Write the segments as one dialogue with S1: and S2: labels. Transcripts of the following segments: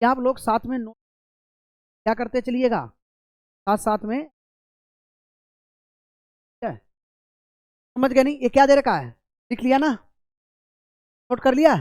S1: क्या आप लोग साथ में नोट क्या करते चलिएगा, साथ साथ में। क्या है? समझ गए नहीं? ये क्या दे रखा है, लिख लिया ना, नोट कर लिया।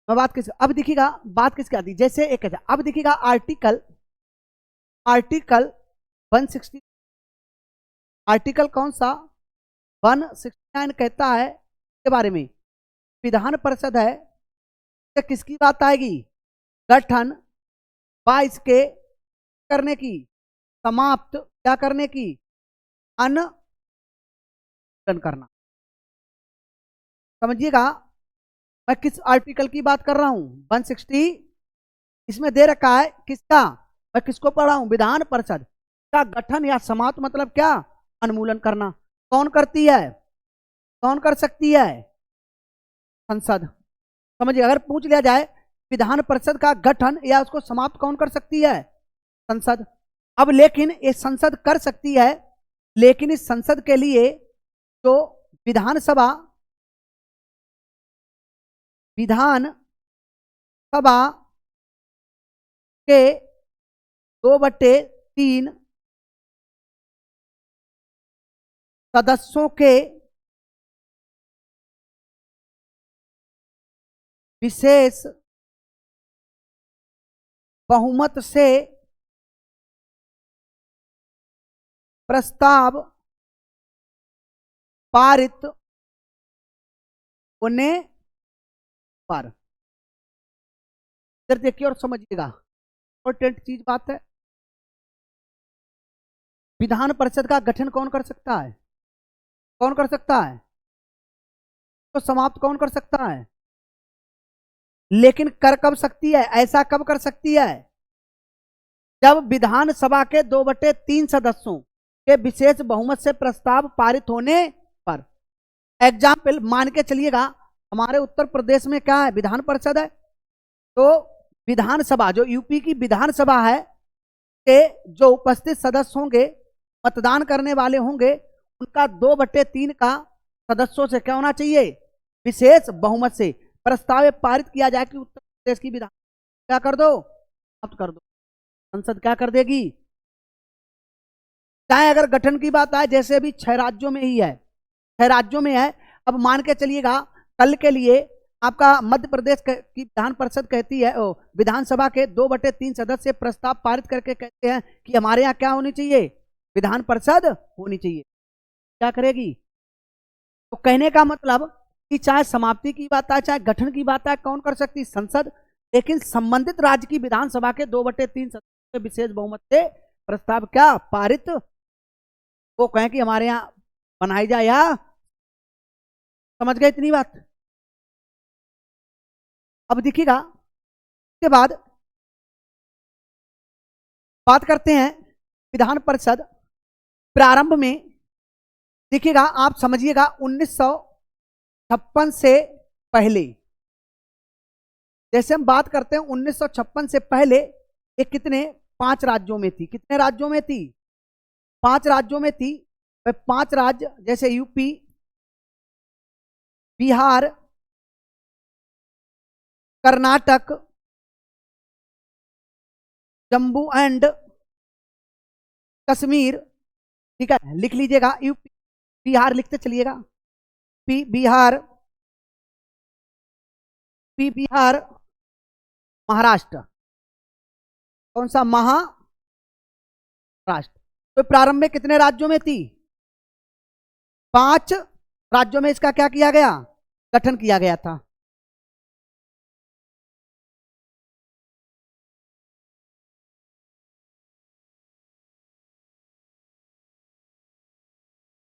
S1: मैं बात किस, अब दिखेगा बात किसकी आती, जैसे एक अब दिखेगा आर्टिकल, आर्टिकल 160, आर्टिकल कौन सा 169 कहता है के बारे में, विधान परिषद है, तो किसकी बात आएगी, गठन व इसके करने की, समाप्त क्या करने की, अनशन करना। समझिएगा मैं किस आर्टिकल की बात कर रहा हूं, 160, इसमें दे रखा है किसका, मैं किसको पढ़ रहा हूं, विधान परिषद का गठन या समाप्त मतलब क्या, अनुमूलन करना। कौन करती है, कौन कर सकती है, संसद। समझिए, अगर पूछ लिया जाए विधान परिषद का गठन या उसको समाप्त कौन कर सकती है, संसद। अब लेकिन ये संसद कर सकती है, लेकिन इस संसद के लिए जो विधानसभा, विधान सभा के 2/3 सदस्यों के विशेष बहुमत से प्रस्ताव पारित होने पर, इधर देखिए और समझिएगा, इंपॉर्टेंट चीज बात है। विधान परिषद का गठन कौन कर सकता है, कौन कर सकता है, तो समाप्त कौन कर सकता है, लेकिन कर कब सकती है, ऐसा कब कर सकती है, जब विधानसभा के 2/3 सदस्यों के विशेष बहुमत से प्रस्ताव पारित होने पर। एग्जाम्पल मान के चलिएगा, हमारे उत्तर प्रदेश में क्या है, विधान परिषद है, तो विधानसभा जो यूपी की विधानसभा है के जो उपस्थित सदस्य होंगे, मतदान करने वाले होंगे, उनका 2/3 का सदस्यों से क्या होना चाहिए, विशेष बहुमत से प्रस्ताव पारित किया जाए कि उत्तर प्रदेश की विधान क्या कर दो, समाप्त कर दो। संसद क्या कर देगी, चाहे अगर गठन की बात आए, जैसे अभी 6 राज्यों में ही है, 6 राज्यों में है। अब मान के चलिएगा कल के लिए आपका मध्य प्रदेश की विधान परिषद कहती है, विधानसभा के 2/3 सदस्य प्रस्ताव पारित करके कहते हैं कि हमारे यहाँ क्या होनी चाहिए, विधान परिषद होनी चाहिए, क्या करेगी। तो कहने का मतलब कि चाहे समाप्ति की बात आए, चाहे गठन की बात आए, कौन कर सकती, संसद। लेकिन संबंधित राज्य की विधानसभा के 2/3 सदस्य विशेष बहुमत से प्रस्ताव क्या पारित, वो कहें कि हमारे यहाँ बनाई जाए, या समझ गए इतनी बात। अब देखिएगा उसके बाद बात करते हैं विधान परिषद प्रारंभ में। देखिएगा आप समझिएगा 1956 से पहले, जैसे हम बात करते हैं 1956 से पहले ये कितने 5 राज्यों में थी, कितने राज्यों में थी, 5 राज्यों में थी। 5 राज्य जैसे यूपी, बिहार, कर्नाटक, जम्मू एंड कश्मीर, ठीक है, लिख लीजिएगा। यूपी, बिहार लिखते चलिएगा। बिहार, बिहार, महाराष्ट्र। कौन सा? महाराष्ट्र। तो प्रारंभ में कितने राज्यों में थी? 5 राज्यों में इसका क्या किया गया? गठन किया गया था।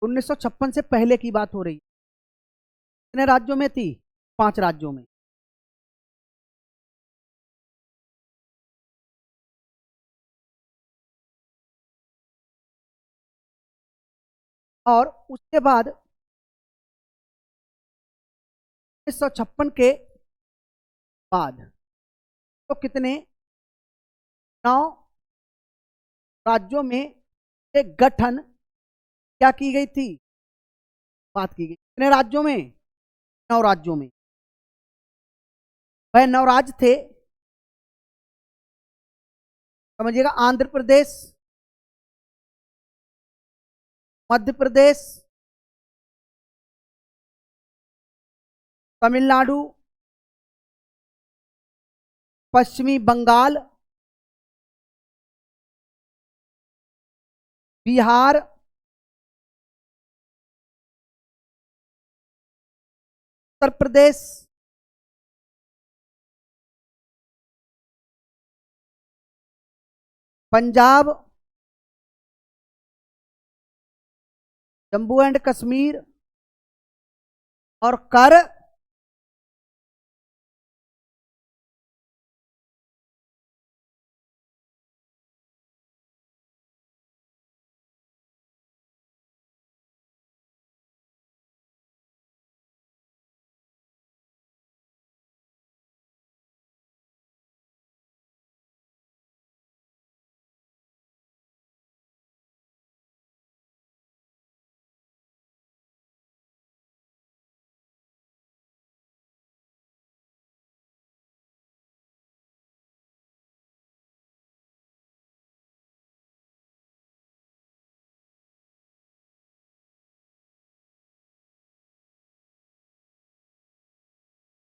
S1: उन्नीस सौ छप्पन से पहले की बात हो रही है। कितने राज्यों में थी? 5 राज्यों में। और उसके बाद 1956 के बाद तो कितने? 9 राज्यों में एक गठन क्या की गई थी? बात की गई। कितने राज्यों में? 9 राज्यों में। वह 9 राज्य थे, समझिएगा। आंध्र प्रदेश, मध्य प्रदेश, तमिलनाडु, पश्चिमी बंगाल, बिहार, उत्तर प्रदेश, पंजाब, जम्मू एंड कश्मीर और कर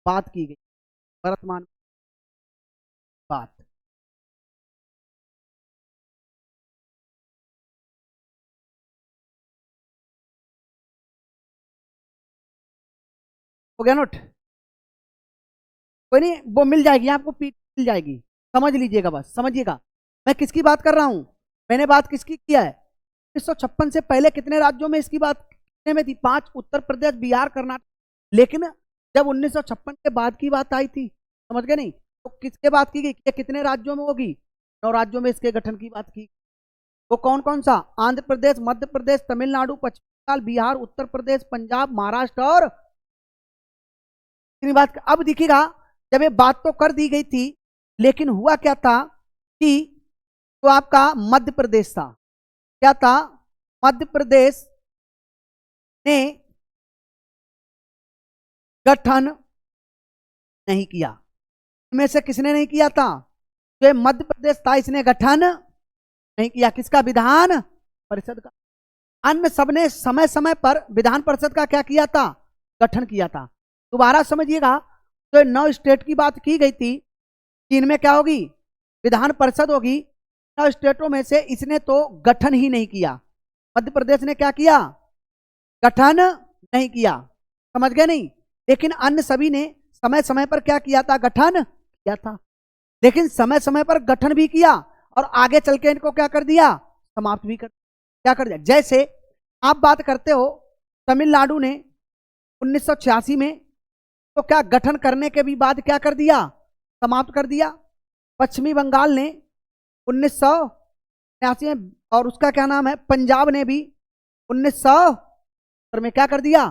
S1: बात की गई। वर्तमान बात। हो गया नोट? कोई नहीं, वो मिल जाएगी आपको, पीठ मिल जाएगी। समझ लीजिएगा, बस समझिएगा मैं किसकी बात कर रहा हूं। मैंने बात किसकी किया है? 1956 से पहले कितने राज्यों में इसकी बात कितने में थी? 5, उत्तर प्रदेश, बिहार, कर्नाटक। लेकिन जब 1956 के बाद की बात आई थी, समझ गए नहीं, तो किसके बात की गई? कितने राज्यों में होगी? 9 राज्यों में इसके गठन की बात की। वो कौन कौन सा? आंध्र प्रदेश, मध्य प्रदेश, तमिलनाडु, पश्चिम बंगाल, बिहार, उत्तर प्रदेश, पंजाब, महाराष्ट्र और बात। अब दिखेगा, जब ये बात तो कर दी गई थी, लेकिन हुआ क्या था कि तो आपका मध्य प्रदेश था। क्या था? मध्य प्रदेश ने गठन नहीं किया। इनमें से किसने नहीं किया था? जो मध्य प्रदेश था, इसने गठन नहीं किया। किसका? विधान परिषद का। अन्य सबने समय समय पर विधान परिषद का क्या किया था? गठन किया था। दोबारा समझिएगा, तो 9 स्टेट की बात की गई थी कि इनमें क्या होगी? विधान परिषद होगी। 9 स्टेटों में से इसने तो गठन ही नहीं किया। मध्य प्रदेश ने क्या किया? गठन नहीं किया। समझ गए नहीं? लेकिन अन्य सभी ने समय समय पर क्या किया था? गठन किया था। लेकिन समय समय पर गठन भी किया और आगे चल के इनको क्या कर दिया? समाप्त भी कर क्या कर दिया। जैसे आप बात करते हो, तमिलनाडु ने 1986 में तो क्या गठन करने के भी बाद क्या कर दिया? समाप्त कर दिया। पश्चिमी बंगाल ने 1989 में, और उसका क्या नाम है, पंजाब ने भी 1970 में क्या कर दिया?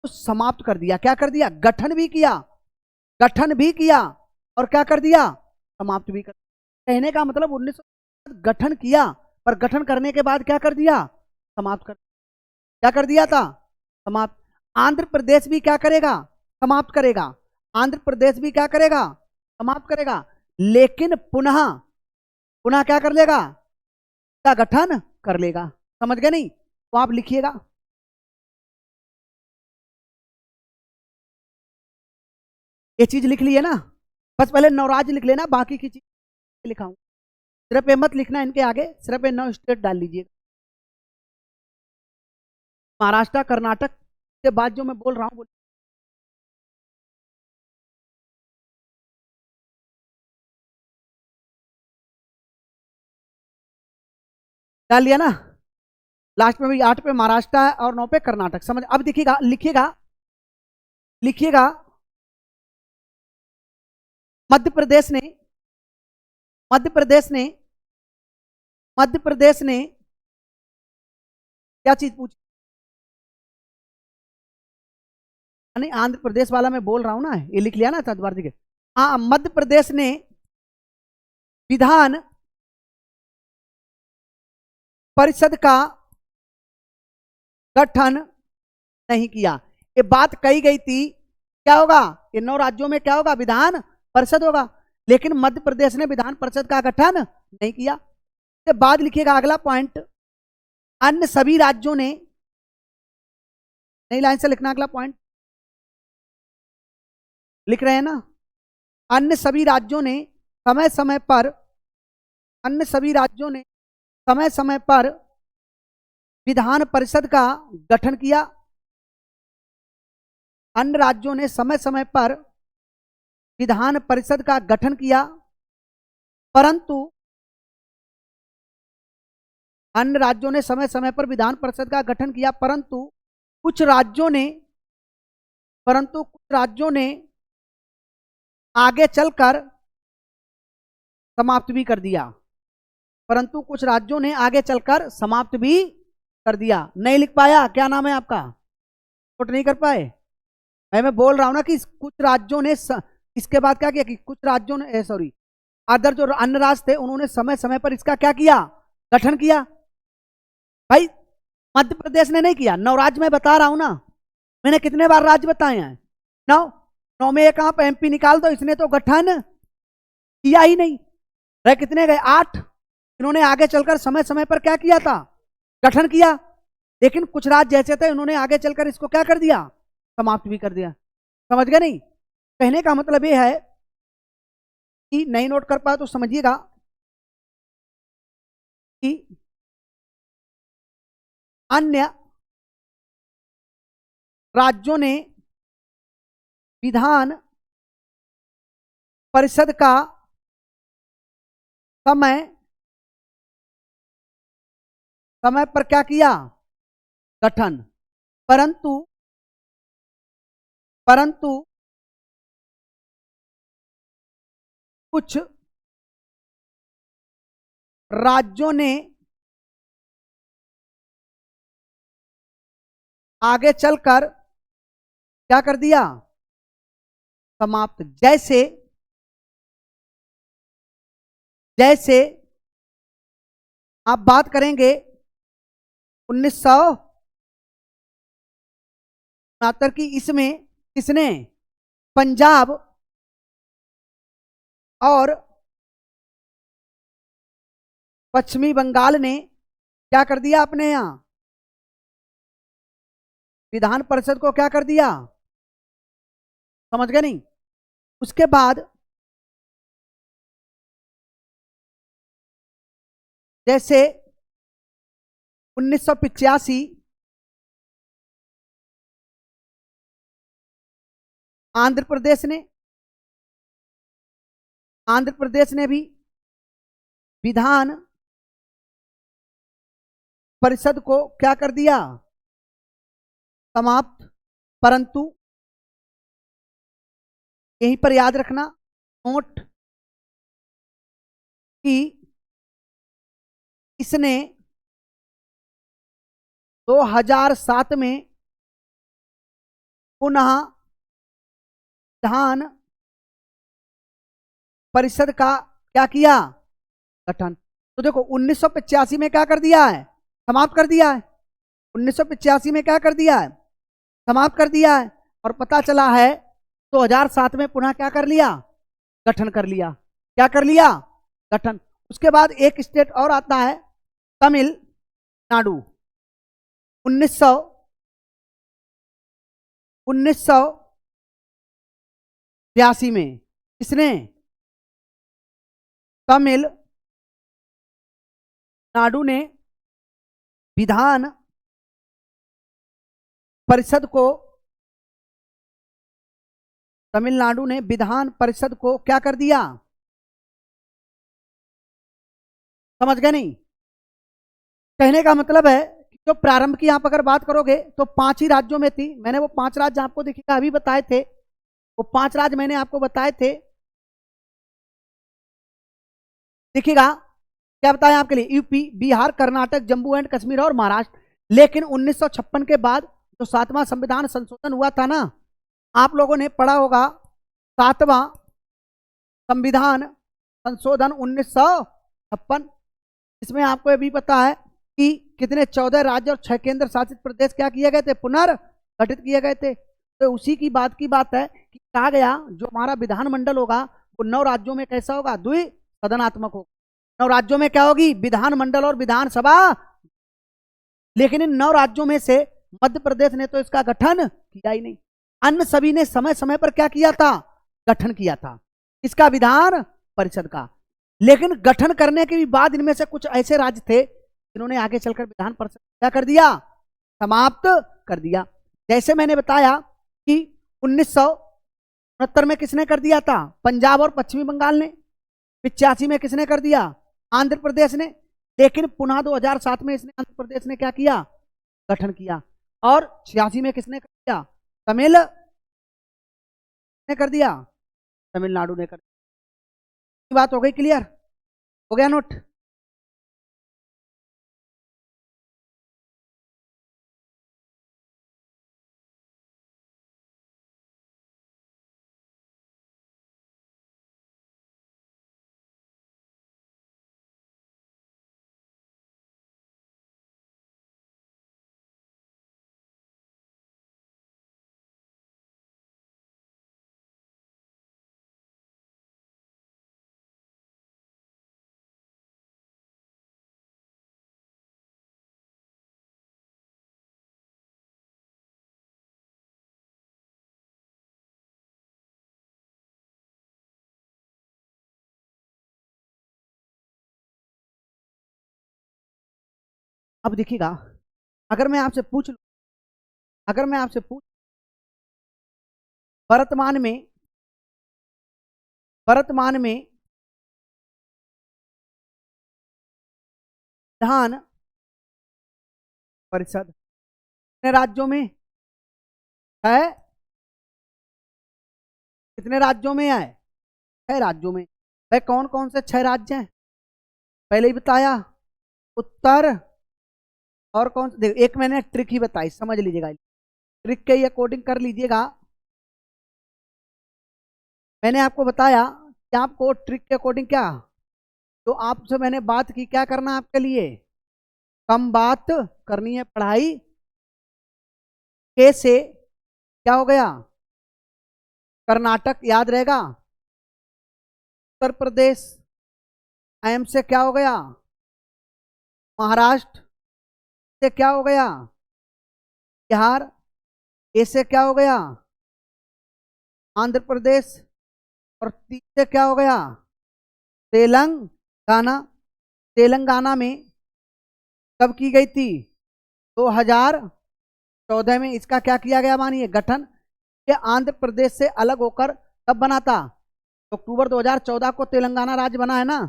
S1: तो समाप्त कर दिया। क्या कर दिया? गठन भी किया, गठन भी किया और क्या कर दिया? समाप्त भी कर। कहने का मतलब 1900 गठन किया, पर गठन करने के बाद क्या कर दिया? समाप्त कर। क्या कर दिया था? समाप्त। आंध्र प्रदेश भी क्या करेगा? समाप्त करेगा। आंध्र प्रदेश भी क्या करेगा? समाप्त करेगा। लेकिन पुनः पुनः क्या कर लेगा? का गठन कर लेगा। समझ गए नहीं? तो आप लिखिएगा, ये चीज लिख लिए ना, बस पहले नवराज लिख लेना, बाकी की चीज लिखाऊं। सिर्फ ये मत लिखना इनके आगे, सिर्फ ये 9 स्टेट डाल लीजिएगा। महाराष्ट्र कर्नाटक के बाद जो मैं बोल रहा हूँ डाल लिया ना। लास्ट में भी 8 पे महाराष्ट्र है और 9 पे कर्नाटक। समझ? अब देखिएगा, लिखिएगा लिखिएगा, मध्य प्रदेश ने मध्य प्रदेश ने मध्य प्रदेश ने क्या चीज पूछी? नहीं, आंध्र प्रदेश वाला मैं बोल रहा हूं ना, ये लिख लिया ना दोबारा देखिए। हाँ, मध्य प्रदेश ने विधान परिषद का गठन नहीं किया। ये बात कही गई थी, क्या होगा? ये 9 राज्यों में क्या होगा? विधान परिषद होगा, लेकिन मध्य प्रदेश ने विधान परिषद का गठन नहीं किया। इसके बाद लिखिएगा अगला पॉइंट, अन्य सभी राज्यों ने, नई लाइन से लिखना अगला पॉइंट, लिख रहे हैं ना, अन्य सभी राज्यों ने समय समय पर अन्य सभी राज्यों ने समय समय पर विधान परिषद का गठन किया। अन्य राज्यों ने समय समय पर विधान परिषद का गठन किया, परंतु अन्य राज्यों ने समय समय पर विधान परिषद का गठन किया, परंतु कुछ राज्यों ने आगे चलकर समाप्त भी कर दिया। परंतु कुछ राज्यों ने आगे चलकर समाप्त भी कर दिया। नहीं लिख पाया? क्या नाम है आपका? नोट नहीं कर पाए? मैं बोल रहा हूं ना कि कुछ राज्यों ने इसके बाद क्या किया कि कुछ राज्यों ने सॉरी अदर जो अन्य राज्य थे उन्होंने समय समय पर इसका क्या किया? गठन किया। भाई मध्य प्रदेश ने नहीं किया, 9 राज्य मैं बता रहा हूं ना, मैंने कितने बार राज्य बताए हैं? 9 में एक आप एमपी निकाल दो, इसने तो गठन किया ही नहीं। रह कितने गए? 8। इन्होंने आगे चलकर समय समय पर क्या किया था? गठन किया। लेकिन कुछ राज्य जैसे थे उन्होंने आगे चलकर इसको क्या कर दिया? समाप्त भी कर दिया। समझ गए नहीं? कहने का मतलब यह है कि नहीं नोट कर पाए तो समझिएगा कि अन्य राज्यों ने विधान परिषद का समय पर क्या किया? गठन। परंतु कुछ राज्यों ने आगे चलकर क्या कर दिया? समाप्त। जैसे आप बात करेंगे 1969 की, इसमें किसने? पंजाब और पश्चिमी बंगाल ने क्या कर दिया? अपने यहां विधान परिषद को क्या कर दिया? समझ गए नहीं? उसके बाद जैसे 1985 आंध्र प्रदेश ने भी विधान परिषद को क्या कर दिया? समाप्त। परंतु यहीं पर याद रखना नोट कि इसने 2007 में पुनः विधान परिषद का क्या किया? गठन। तो देखो 1985 में क्या कर दिया है? समाप्त कर दिया है। 1985 में क्या कर दिया है? समाप्त कर दिया है। और पता चला है 2007 में पुनः क्या कर लिया? गठन कर लिया। क्या कर लिया? गठन। उसके बाद एक स्टेट और आता है, नाडु 1900 1982 में किसने तमिल नाडु ने विधान परिषद को तमिलनाडु ने विधान परिषद को क्या कर दिया, समझ गए नहीं? कहने का मतलब है कि जो प्रारंभ की आप अगर बात करोगे तो 5 ही राज्यों में थी। मैंने वो 5 राज्य आपको देखिएगा अभी बताए थे, वो 5 राज्य मैंने आपको बताए थे। देखिएगा क्या बताया आपके लिए, यूपी, बिहार, कर्नाटक, जम्मू एंड कश्मीर और महाराष्ट्र। लेकिन 1956 के बाद जो 7वां संविधान संशोधन हुआ था ना, आप लोगों ने पढ़ा होगा 7वां संविधान संशोधन 1956। इसमें आपको ये भी पता है कि कितने 14 राज्य और 6 केंद्र शासित प्रदेश क्या किए गए थे, पुनर्गठित किए गए थे। तो उसी की बात है कि कहा गया जो हमारा विधानमंडल होगा वो 9 राज्यों में कैसा होगा, द्विसदनात्मक होगा। 9 राज्यों में क्या होगी, विधानमंडल और विधानसभा। लेकिन इन 9 राज्यों में से मध्य प्रदेश ने तो इसका गठन किया ही नहीं। अन्य सभी ने समय समय पर क्या किया था, गठन किया था। इसका विधान परिषद का। लेकिन गठन करने के भी बाद इनमें से कुछ ऐसे राज्य थे जिन्होंने आगे चलकर विधान परिषद क्या कर दिया, समाप्त कर दिया। जैसे मैंने बताया कि 1969 में किसने कर दिया था, पंजाब और पश्चिमी बंगाल ने। 85 में किसने कर दिया, आंध्र प्रदेश ने। लेकिन पुनः 2007 में इसने आंध्र प्रदेश ने क्या किया, गठन किया। और 86 में किसने कर दिया, तमिल ने कर दिया, तमिलनाडु ने कर दिया। बात हो गई क्लियर, हो गया नोट? अब देखिएगा, अगर मैं आपसे पूछ लूं, अगर मैं आपसे पूछ वर्तमान में, वर्तमान में विधान परिषद कितने राज्यों में है, कितने राज्यों में है, 6 राज्यों में। भाई कौन कौन से 6 राज्य हैं, पहले ही बताया, उत्तर और कौन से, एक मैंने ट्रिक ही बताई, समझ लीजिएगा, ट्रिक के अकॉर्डिंग कर लीजिएगा। मैंने आपको बताया कि आपको ट्रिक के अकॉर्डिंग क्या, तो आपसे मैंने बात की, क्या करना है आपके लिए, कम बात करनी है। पढ़ाई के से क्या हो गया, कर्नाटक याद रहेगा, उत्तर प्रदेश, एम से क्या हो गया, महाराष्ट्र से क्या हो गया, बिहार, ए से क्या हो गया, आंध्र प्रदेश, और ती से क्या हो गया, तेलंगाना। तेलंगाना में कब की गई थी, 2014 में इसका क्या किया गया, मानिए गठन। ये आंध्र प्रदेश से अलग होकर कब बना था, अक्टूबर 2014 को तेलंगाना राज्य बना है ना।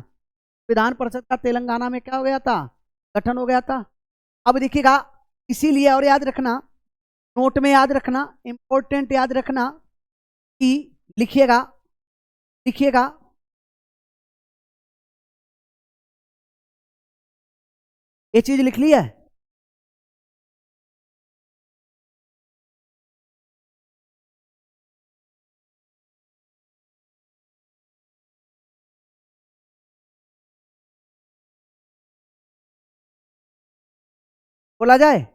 S1: विधान परिषद का तेलंगाना में क्या हो गया था, गठन हो गया था। अब देखिएगा, इसीलिए और याद रखना, नोट में याद रखना, इंपॉर्टेंट याद रखना कि लिखिएगा, लिखिएगा, ये चीज लिख ली है, बोला जाए।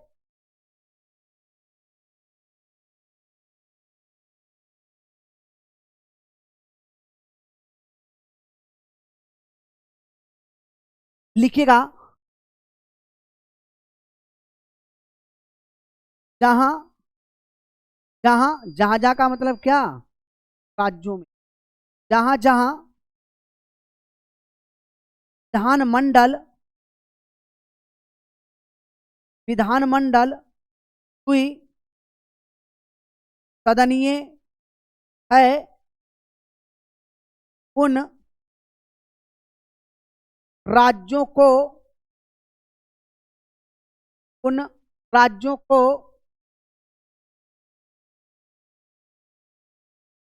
S1: लिखिएगा, जहां जहां जहां जहां का मतलब क्या, राज्यों में, जहां जहां विधानमंडल हुई सदनीय है, उन राज्यों को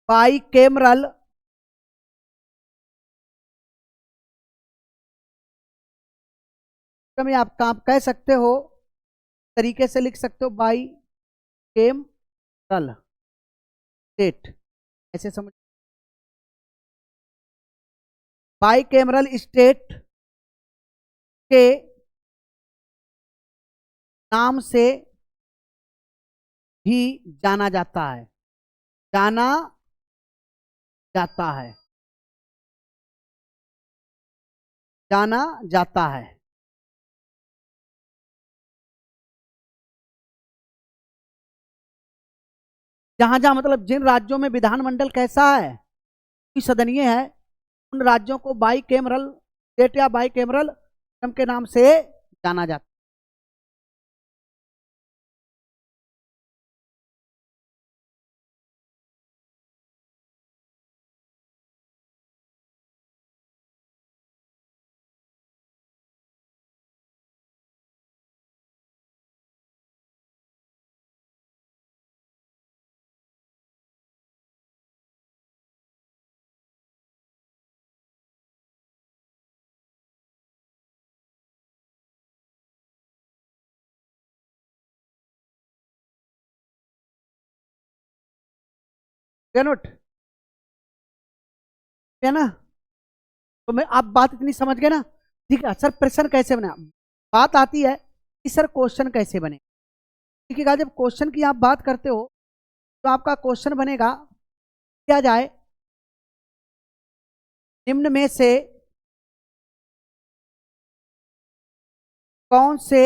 S1: बाईकेमरल में आप कह सकते हो, तरीके से लिख सकते हो बाईकेमरल स्टेट, ऐसे समझ, बाईकेमरल स्टेट के नाम से भी जाना जाता है, जाना जाता है, जाना जाता है। जहां जहां मतलब जिन राज्यों में विधानमंडल कैसा है, सदनीय है, उन राज्यों को बाईकेमरल स्टेट या बाईकेमरल के नाम से जाना जाता है। नोट है ना, तो मैं आप बात इतनी समझ गए ना, ठीक है सर प्रश्न कैसे बना, बात आती है कि सर क्वेश्चन कैसे बने, ठीक है। जब क्वेश्चन की आप बात करते हो तो आपका क्वेश्चन बनेगा, क्या जाए, निम्न में से कौन से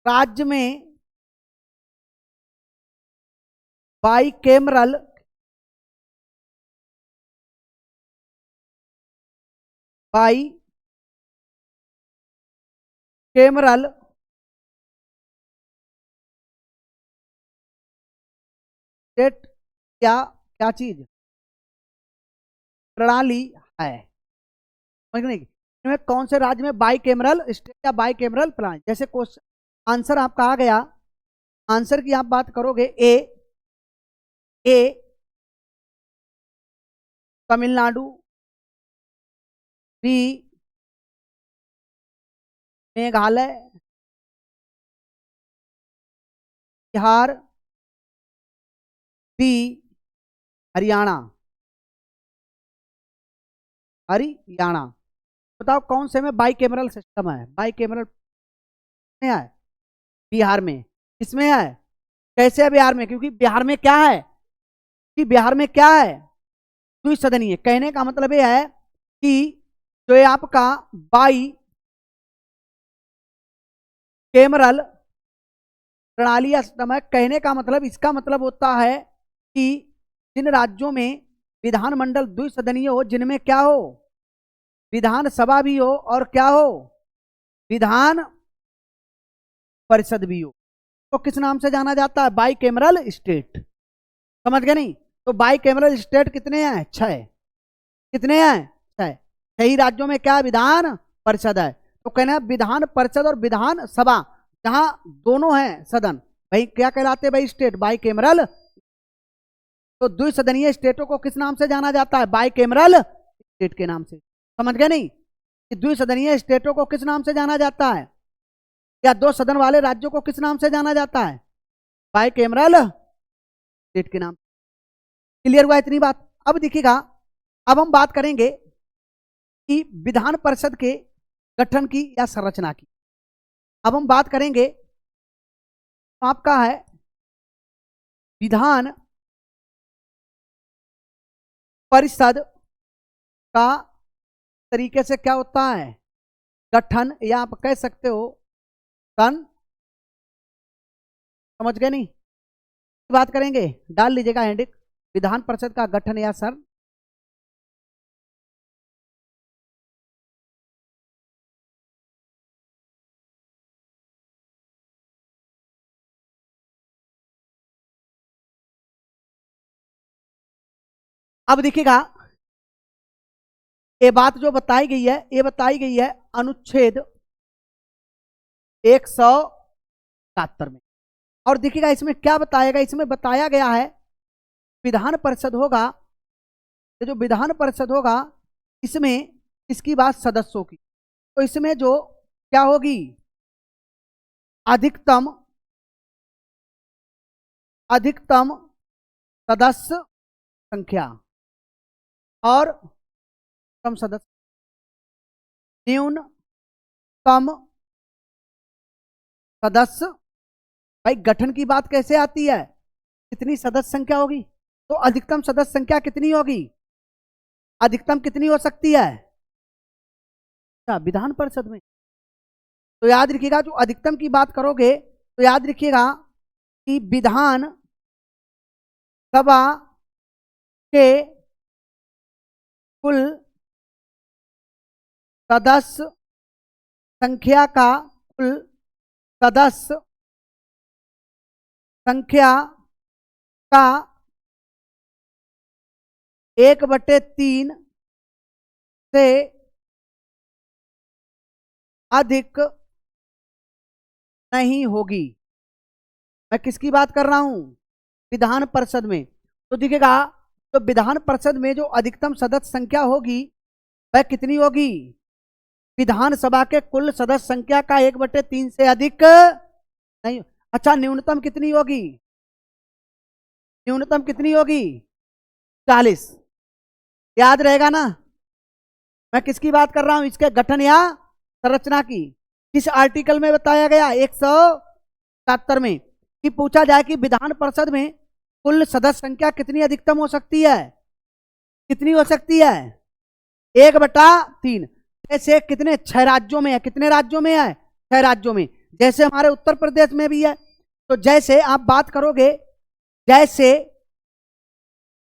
S1: राज्य में बाईकेमरल स्टेट क्या क्या चीज प्रणाली है, समझ नहीं, इनमें कौन से राज्य में बाईकेमरल स्टेट या बाईकेमरल प्रणाली, जैसे क्वेश्चन आंसर आपका आ गया, आंसर की आप बात करोगे, ए तमिलनाडु, बी मेघालय, बिहार, सी हरियाणा, बताओ कौन से में बाईकेमरल सिस्टम है, बाईकेमरल में है, बिहार में, किसमें है, कैसे है बिहार में, क्योंकि बिहार में क्या है, कि बिहार में क्या है, द्विसदनीय, कहने का मतलब यह है कि जो ये आपका बाई केमरल प्रणाली या सिस्टम है, कहने का मतलब, इसका मतलब होता है कि जिन राज्यों में विधानमंडल द्विसदनीय हो, जिनमें क्या हो, विधानसभा भी हो और क्या हो, विधान परिषद भी हो, तो किस नाम से जाना जाता है, बाईकेमरल स्टेट, समझ गए नहीं, तो बाईकेमरल स्टेट कितने हैं, 6, कितने हैं, 6, 6 राज्यों में क्या विधान परिषद है, तो कहना है विधान परिषद और विधान सभा जहां दोनों हैं सदन, भाई क्या कहलाते हैं भाई, स्टेट, बाईकेमरल, तो द्विसदनीय स्टेटों को किस नाम से जाना जाता है, बाईकेमरल स्टेट के नाम से, समझ गए नहीं, कि द्विसदनीय स्टेटों को किस नाम से जाना जाता है, या 2 सदन वाले राज्यों को किस नाम से जाना जाता है, बाईकेमरल स्टेट के नाम, क्लियर हुआ इतनी बात। अब देखिएगा, अब हम बात करेंगे कि विधान परिषद के गठन की या संरचना की, अब हम बात करेंगे, आपका है विधान परिषद का तरीके से क्या होता है, गठन, या आप कह सकते हो समझ गए नहीं? बात करेंगे, डाल लीजिएगा हेडिंग, विधान परिषद का गठन या सर। अब देखिएगा, ये बात जो बताई गई है, ये बताई गई है अनुच्छेद 177 में। और देखिएगा इसमें क्या बताएगा, इसमें बताया गया है विधान परिषद होगा, ये जो विधान परिषद होगा इसमें इसकी बात सदस्यों की, तो इसमें जो क्या होगी, अधिकतम अधिकतम सदस्य संख्या और कम सदस्य, न्यूनतम सदस्य। भाई गठन की बात कैसे आती है, कितनी सदस्य संख्या होगी, तो अधिकतम सदस्य संख्या कितनी होगी, अधिकतम कितनी हो सकती है, अच्छा विधान परिषद में। तो याद रखिएगा, जो अधिकतम की बात करोगे तो याद रखिएगा कि विधान सभा के कुल सदस्य संख्या का कुल सदस्य संख्या का 1/3 से अधिक नहीं होगी। मैं किसकी बात कर रहा हूं, विधान परिषद में। तो दिखेगा, तो विधान परिषद में जो अधिकतम सदस्य संख्या होगी वह कितनी होगी, विधानसभा के कुल सदस्य संख्या का 1/3 से अधिक नहीं। अच्छा न्यूनतम कितनी होगी, न्यूनतम कितनी होगी, 40। याद रहेगा ना, मैं किसकी बात कर रहा हूं, इसके गठन या संरचना की। किस आर्टिकल में बताया गया, 177 में, कि पूछा जाए कि विधान परिषद में कुल सदस्य संख्या कितनी अधिकतम हो सकती है, कितनी हो सकती है, 1/3। जैसे कितने, 6 राज्यों में है, कितने राज्यों में है, 6 राज्यों में, जैसे हमारे उत्तर प्रदेश में भी है। तो जैसे आप बात करोगे, जैसे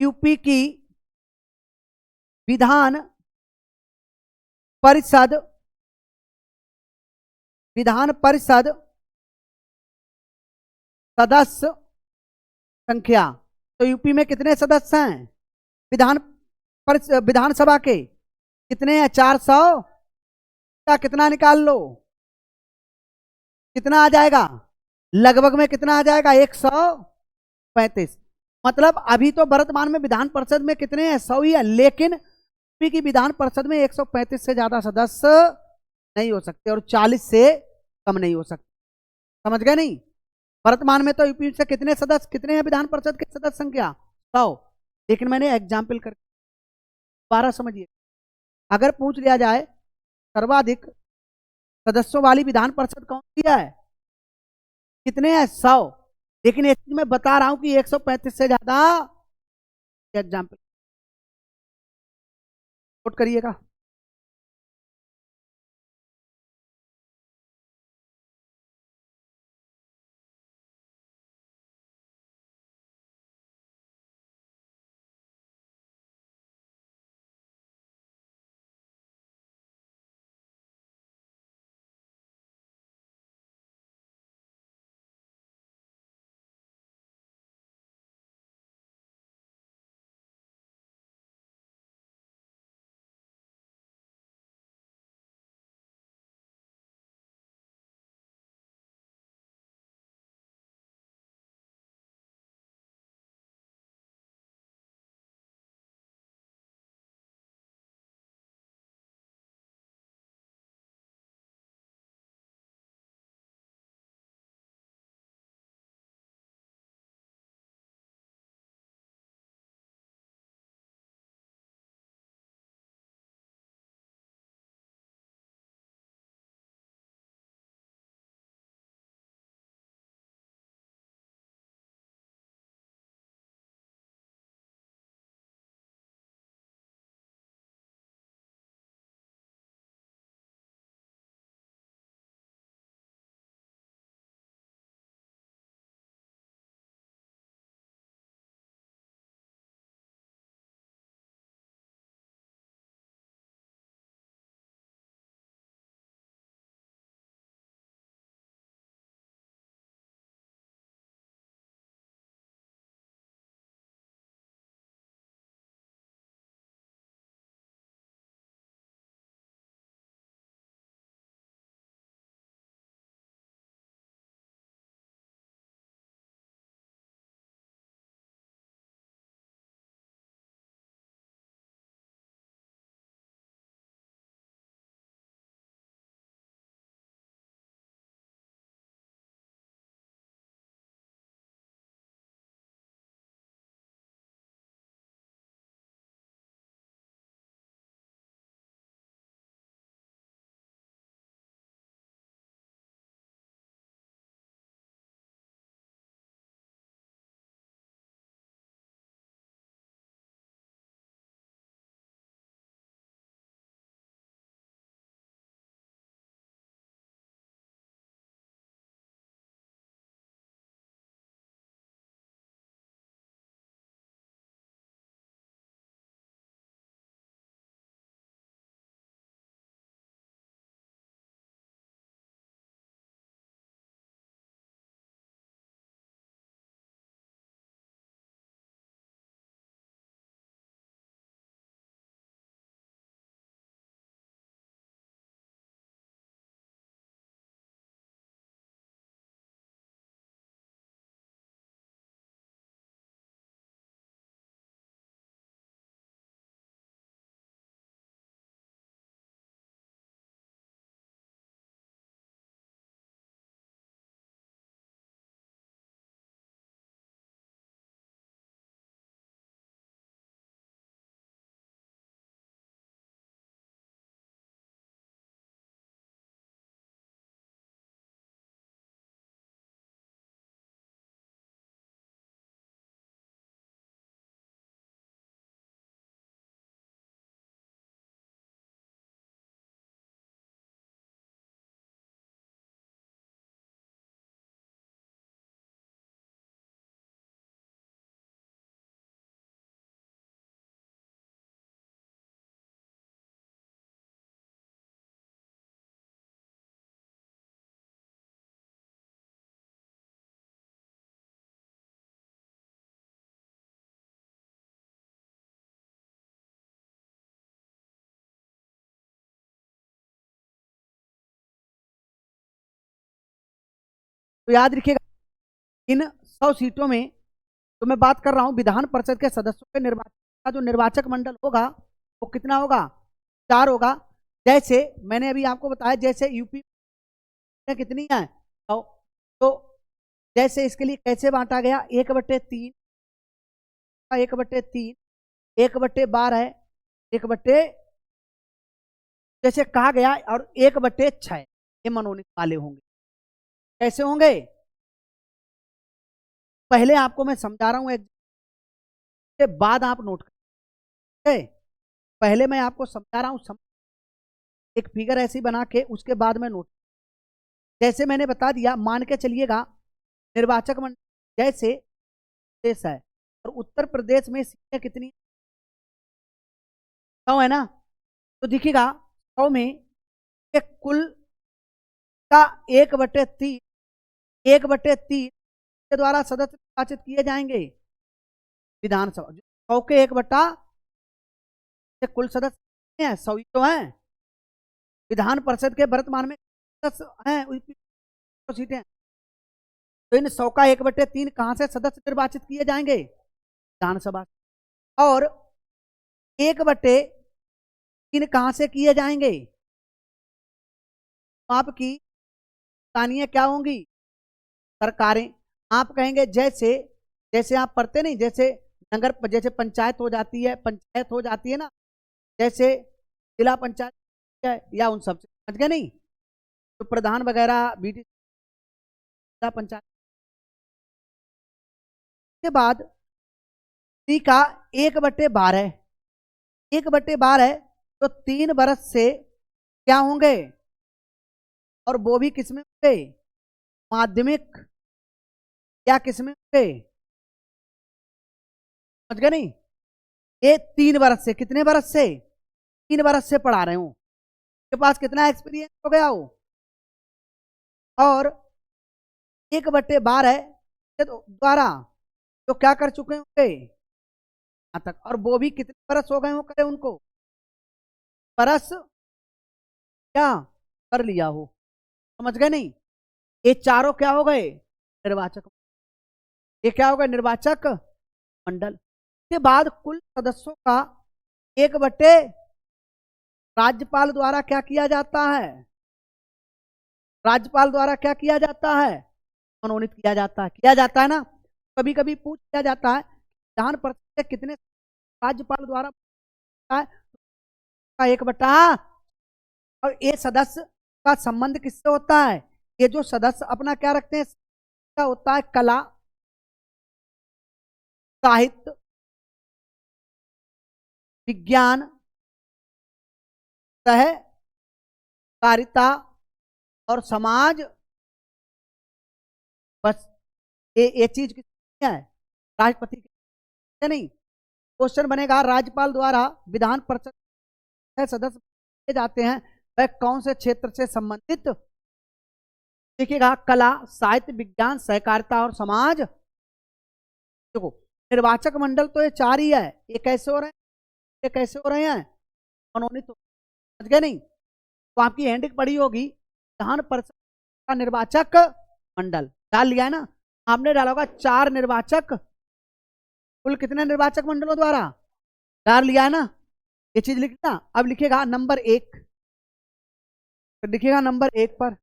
S1: यूपी की विधान परिषद, विधान परिषद सदस्य संख्या, तो यूपी में कितने सदस्य हैं, विधानसभा के कितने हैं, 400 का कितना निकाल लो, कितना आ जाएगा, लगभग में कितना आ जाएगा, 135। मतलब अभी तो वर्तमान में विधान परिषद में कितने हैं, 100 ही है, लेकिन यूपी की विधान परिषद में 135 से ज्यादा सदस्य नहीं हो सकते और 40 से कम नहीं हो सकते। समझ गए नहीं? वर्तमान में तो यूपी से कितने सदस्य, कितने हैं विधान परिषद के सदस्य संख्या, 100। लेकिन मैंने एग्जाम्पल कर, दोबारा समझिए, अगर पूछ लिया जाए सर्वाधिक सदस्यों वाली विधान परिषद कौन सी है, कितने हैं, 100। लेकिन ये चीज मैं बता रहा हूं कि 135 से ज्यादा, एग्जाम्पल नोट करिएगा। तो याद रखिएगा इन 100 सीटों में तो मैं बात कर रहा हूं विधान परिषद के सदस्यों के निर्वाचन का जो निर्वाचक मंडल होगा वो कितना होगा, 4 होगा। जैसे मैंने अभी आपको बताया जैसे यूपी कितनी है, तो जैसे इसके लिए कैसे बांटा गया, 1/3, 1/3, 1/12, 1/, जैसे कहा गया, और 1/6 ये मनोनीत वाले होंगे। कैसे होंगे, पहले आपको मैं समझा रहा हूं के बाद आप नोट करें। पहले मैं आपको समझा रहा हूं, एक फिगर ऐसी बना के उसके बाद में नोट, जैसे मैंने बता दिया, मान के चलिएगा निर्वाचक मंडल जैसे देश है और उत्तर प्रदेश में सीटें कितनी, 100 है ना, तो दिखेगा 100 में कुल का 1/3, 1/3 के द्वारा सदस्य निर्वाचित किए जाएंगे विधानसभा। 100 के 1/, कुल सदस्य हैं 100 तो हैं, विधान परिषद के वर्तमान में हैं सीटें, तो इन 100 का 1/3 कहां से सदस्य निर्वाचित किए जाएंगे, विधानसभा, और 1/3 कहां से किए जाएंगे, आपकी स्थानीय क्या होंगी, सरकारें। आप कहेंगे जैसे जैसे आप पढ़ते नहीं, जैसे नगर, जैसे पंचायत हो जाती है, पंचायत हो जाती है ना, जैसे जिला पंचायत या उन सब से, समझ गए नहीं, तो प्रधान वगैरह बीडी जिला पंचायत के बाद सी का 1/12, 1/12 तो 3 वर्ष से क्या होंगे, और वो भी किसमें होंगे, माध्यमिक या किसमें होंगे, समझ गए नहीं, ये 3 वर्ष से, कितने वर्ष से, 3 वर्ष से पढ़ा रहे हूं, के पास कितना एक्सपीरियंस हो गया हो, और 1/12 द्वारा तो क्या कर चुके होंगे यहां तक, और वो भी कितने बरस हो गए हो करे उनको, बरस क्या कर लिया हो, समझ गए नहीं, ये चारों क्या हो गए, निर्वाचक, ये क्या हो गए, निर्वाचक मंडल। के बाद कुल सदस्यों का 1/, राज्यपाल द्वारा क्या किया जाता है, राज्यपाल द्वारा क्या किया जाता है, मनोनीत किया जाता है ना। कभी कभी पूछ किया जाता है विधान परिषद के कितने राज्यपाल द्वारा है, का 1/, और ये सदस्य का संबंध किससे होता है, ये जो सदस्य अपना क्या रखते हैं, क्या होता है, कला, साहित्य, विज्ञान, सहकारिता और समाज, बस ये चीज किसकी है, राष्ट्रपति की नहीं। क्वेश्चन बनेगा राज्यपाल द्वारा विधान परिषद सदस्य किए जाते हैं वह कौन से क्षेत्र से संबंधित, देखिएगा कला, साहित्य, विज्ञान, सहकारिता और समाज। देखो निर्वाचक मंडल तो ये 4 ही है, ये कैसे हो रहे हैं, ये कैसे हो रहे हैं, मनोनीत, समझ गए नहीं, तो आपकी हैंडिक पड़ी होगी विधान परिषद का निर्वाचक मंडल, डाल लिया है ना आपने, डाला होगा 4 निर्वाचक, कुल कितने निर्वाचक मंडलों द्वारा, डाल लिया है ना, ये चीज लिखना। अब लिखेगा नंबर 1, लिखिएगा नंबर 1 पर,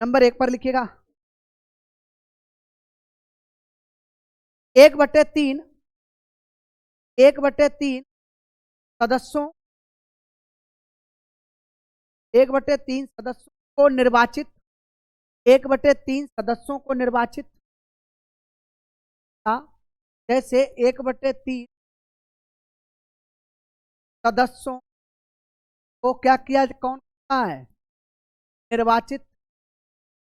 S1: नंबर 1 पर लिखिएगा 1/3, 1/3 सदस्यों, 1/3 सदस्यों को निर्वाचित, 1/3 सदस्यों को निर्वाचित, जैसे 1/3 सदस्यों को क्या किया, कौन करता है, निर्वाचित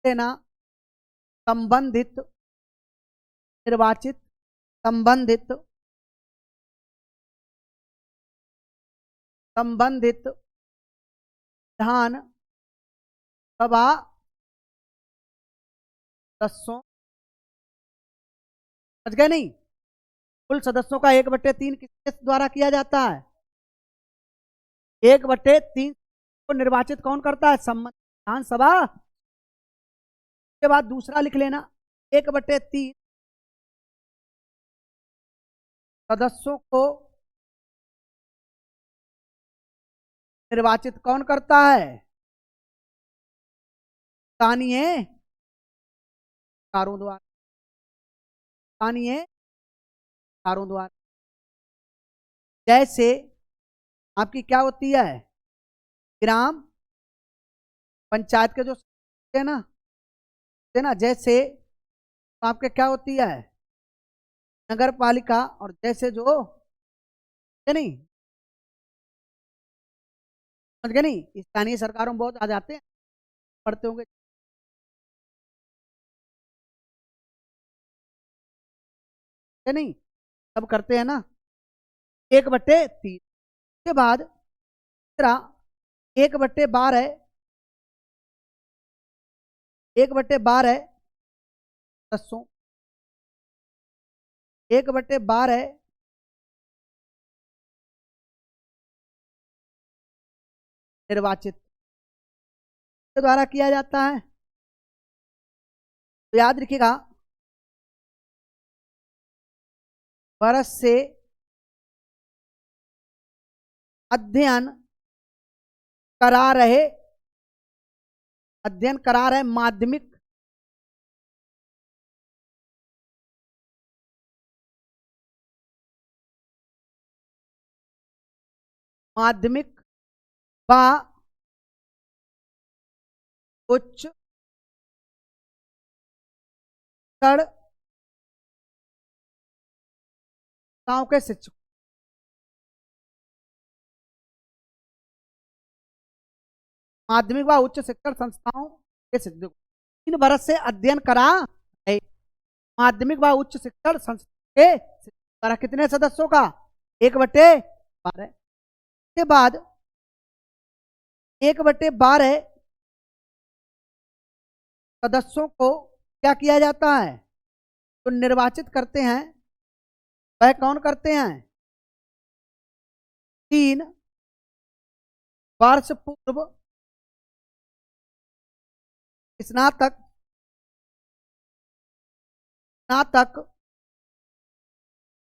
S1: देना, संबंधित, निर्वाचित संबंधित, संबंधित विधान सभा सदस्यों, समझ गए नहीं, कुल सदस्यों का 1/3 किसके द्वारा किया जाता है, 1/3 को निर्वाचित कौन करता है, विधानसभा के बाद दूसरा लिख लेना 1/3 सदस्यों को निर्वाचित कौन करता है? स्थानीय सरकारों द्वारा। स्थानीय सरकारों द्वारा। जैसे आपकी क्या होती है? ग्राम पंचायत के जो है ना, जैसे तो आपके क्या होती है? नगर पालिका। और जैसे जो है नहीं, समझ गए नहीं, स्थानीय सरकारों में बहुत आ जाते हैं, पढ़ते होंगे। है नहीं, सब करते हैं ना। 1/3 के बाद तीसरा 1/12 सदस्यों 1/12 निर्वाचित के द्वारा किया जाता है। तो याद रखिएगा, वर्ष से अध्ययन करा रहे माध्यमिक व उच्च संस्थाओं के शिक्षक माध्यमिक व उच्च शिक्षण संस्थाओं के शिक्षक 3 वर्ष से अध्ययन करा है माध्यमिक व उच्च शिक्षण संस्थान के द्वारा कितने सदस्यों का? 1/12 के बाद 1/12 सदस्यों को क्या किया जाता है? तो निर्वाचित करते हैं। वह कौन करते हैं? 3 वर्ष पूर्व स्नातक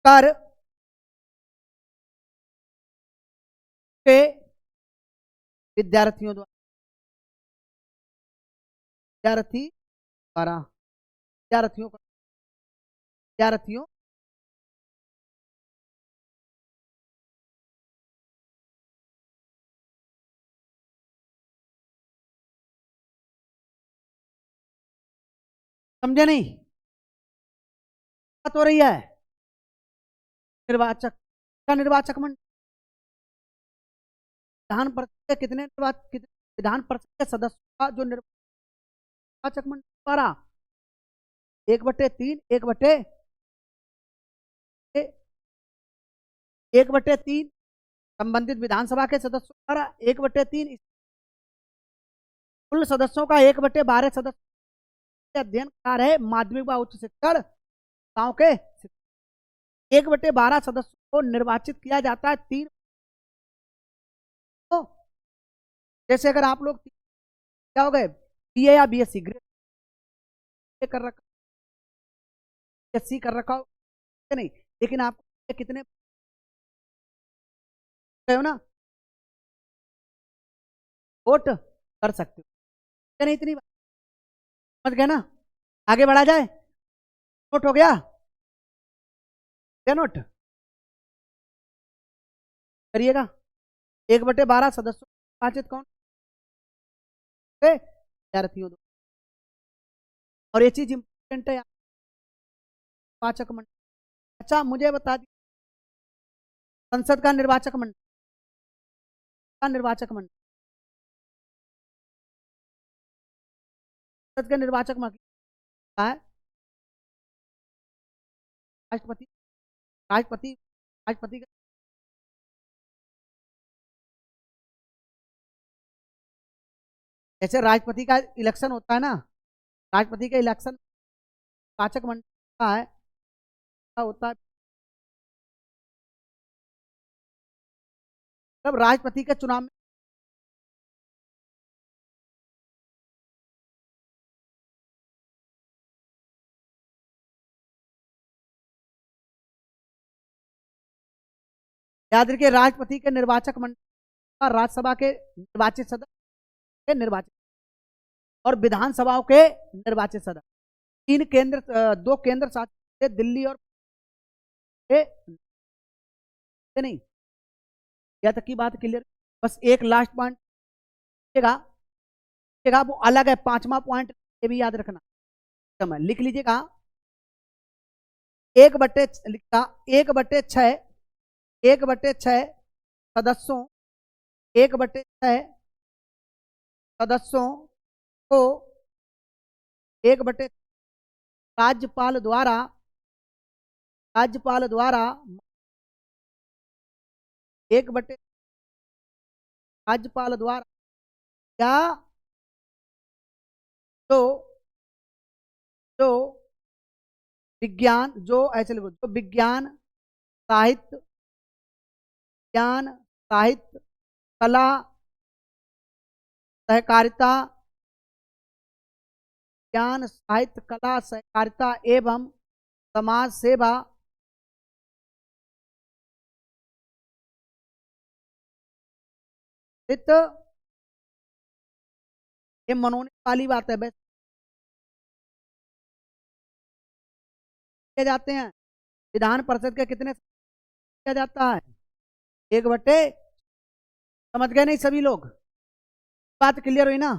S1: कर के विद्यार्थियों विद्यार्थियों समझे नहीं? बात हो रही है। निर्वाचक मंडल विधान परिषद के कितने विधान परिषद के सदस्यों का जो निर्वाचक मंडल द्वारा 1/3 1/3 संबंधित विधानसभा के सदस्यों द्वारा 1/3 कुल सदस्यों का 1/12 सदस्य अध्ययन करा रहे माध्यमिक व उच्च शिक्षण संस्थाओं के 1/12 सदस्यों को निर्वाचित किया जाता है 3। तो जैसे अगर आप लोग क्या हो गए, बीए या बीएससी ग्रेड कर रखा, बीएससी कर रखा हो नहीं, लेकिन आप कितने हो ना, वोट कर सकते हो नहीं? इतनी समझ गए ना? आगे बढ़ा जाए। नोट हो गया? क्या नोट करिएगा? 1/12 सदस्यों निर्वाचित कौन? विद्यार्थियों। और ये चीज इंपॉर्टेंट है, निर्वाचक मंडल। अच्छा मुझे बता दी, संसद का निर्वाचक मंडल संसद के निर्वाचक मंडल है राष्ट्रपति राष्ट्रपति राष्ट्रपति जैसे राष्ट्रपति का इलेक्शन होता है ना, राष्ट्रपति का इलेक्शन निर्वाचक मंडल का है, होता है तब राष्ट्रपति के चुनाव में याद रखिए, राष्ट्रपति के निर्वाचक मंडल और राज्यसभा के निर्वाचित सदस्य के निर्वाचित और विधानसभाओं के निर्वाचित सदस्य, दो केंद्र शासित दिल्ली और नहीं। यह तक की बात क्लियर। बस एक लास्ट पॉइंट वो अलग है, 5वां पॉइंट ये भी याद रखना। समय लिख लीजिएगा, 1/6 सदस्यों 1/6 सदस्यों को 1/6 राज्यपाल द्वारा 1/6 राज्यपाल द्वारा या जो विज्ञान साहित्य कला सहकारिता एवं समाज सेवा ये मनोनीत वाली बात है। वैसे जाते हैं विधान परिषद के कितने किया जाता है? 1/, समझ गए नहीं सभी लोग? बात क्लियर हुई ना?